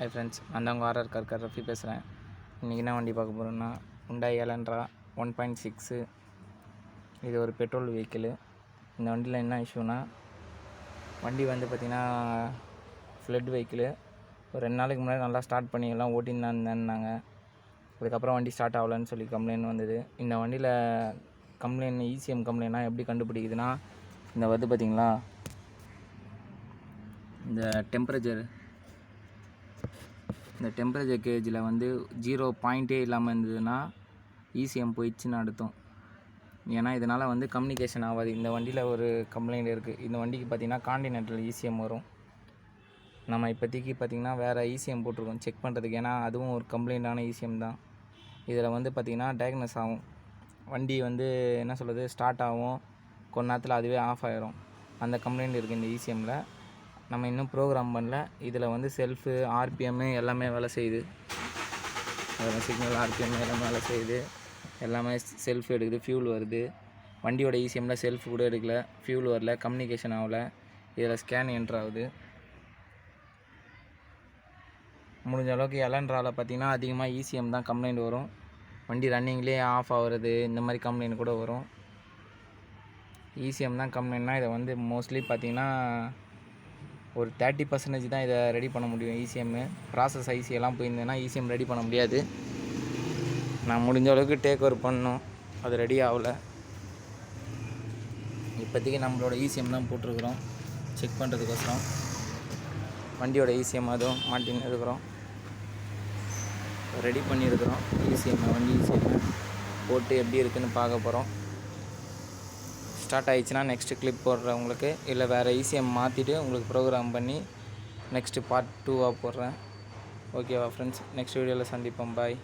Hi friends, நான் தான் உங்கள் ஆர்ஆர் ரஃபி பேசுகிறேன். இன்றைக்கி என்ன வண்டி பார்க்க போகிறோன்னா ஹுண்டாய் எலன்ட்ரா 1.6. இது ஒரு பெட்ரோல் வெஹிக்கிளு. இந்த வண்டியில் என்ன இஷ்யூனா, வண்டி வந்து பார்த்திங்கன்னா ஃப்ளட் வெஹிக்கிளு. ஒரு 2 நாளைக்கு முன்னாடி நல்லா ஸ்டார்ட் பண்ணி எல்லாம் ஓட்டின்னு தான் இருந்தேன்னாங்க. அதுக்கப்புறம் வண்டி ஸ்டார்ட் ஆகலன்னு சொல்லி கம்ப்ளைண்ட் வந்தது. இந்த வண்டியில் கம்ப்ளைண்ட் இசிஎம் கம்ப்ளைண்ட்னா எப்படி கண்டுபிடிக்குதுன்னா, இந்த வந்து பார்த்திங்களா இந்த டெம்பரேச்சர் கேஜில் வந்து 0 பாயிண்ட்டே இல்லாமல் இருந்ததுன்னா இசிஎம் போயிடுச்சுன்னு அர்த்தம். ஏன்னா இதனால் வந்து கம்யூனிகேஷன் ஆகாது. இந்த வண்டியில் ஒரு கம்ப்ளைண்ட் இருக்குது. இந்த வண்டிக்கு பார்த்திங்கன்னா கான்டினென்டல் இசிஎம் வரும். நம்ம இப்போதைக்கு பார்த்திங்கன்னா வேறு இசிஎம் போட்டிருக்கோம் செக் பண்ணுறதுக்கு. ஏன்னா அதுவும் ஒரு கம்ப்ளைண்ட்டான இசிஎம் தான். இதில் வந்து பார்த்திங்கன்னா டயக்னஸ் ஆகும். வண்டி வந்து என்ன சொல்கிறது, ஸ்டார்ட் ஆகும், கொஞ்ச நேரத்தில் அதுவே ஆஃப் ஆகிரும். அந்த கம்ப்ளைண்ட் இருக்குது இந்த இசிஎம்மில். நம்ம இன்னும் ப்ரோக்ராம் பண்ணல. இதில் வந்து செல்ஃபு, ஆர்பிஎம்மு எல்லாமே வேலை செய்யுது. சிக்னல், ஆர்பிஎம் எல்லாமே வேலை செய்யுது. எல்லாமே செல்ஃப் எடுக்குது, ஃபியூல் வருது. வண்டியோட இசிஎம்மில் செல்ஃப் கூட எடுக்கல, ஃபியூல் வரல, கம்யூனிகேஷன் ஆகலை. இதில் ஸ்கேன் என்ட்ரு ஆகுது. முடிஞ்ச அளவுக்கு எலன்ட்ராவில் பார்த்திங்கன்னா அதிகமாக இசிஎம் தான் கம்ப்ளைண்ட் வரும். வண்டி ரன்னிங்லேயே ஆஃப் ஆகுறது, இந்த மாதிரி கம்ப்ளைண்ட் கூட வரும். இசிஎம் தான் கம்ப்ளைண்ட்னா இதை வந்து மோஸ்ட்லி பார்த்திங்கன்னா ஒரு 30% தான் இதை ரெடி பண்ண முடியும். இசிஎம்மு ப்ராசஸ் ஐசியெல்லாம் போயிருந்தேன்னா இசிஎம் ரெடி பண்ண முடியாது. நான் முடிஞ்ச அளவுக்கு டேக் ஓவர் பண்ணோம், அது ரெடி ஆகலை. இப்போதைக்கு நம்மளோட இசிஎம் தான் போட்டிருக்குறோம் செக் பண்ணுறதுக்கோசரம். வண்டியோட இசிஎம் அதுவும் மாட்டின்னு இருக்கிறோம், ரெடி பண்ணியிருக்கிறோம். வண்டி இசிஎம்மை போட்டு எப்படி இருக்குதுன்னு பார்க்க போகிறோம். ஸ்டார்ட் ஆகிடுச்சுன்னா நெக்ஸ்ட்டு கிளிப் போடுறேன் உங்களுக்கு, இல்லை வேறு இசிஎம் மாற்றிட்டு உங்களுக்கு ப்ரோக்ராம் பண்ணி நெக்ஸ்ட்டு பார்ட் 2 போடுறேன். ஓகேவா ஃப்ரெண்ட்ஸ், நெக்ஸ்ட் வீடியோவில் சந்திப்போம். பாய்.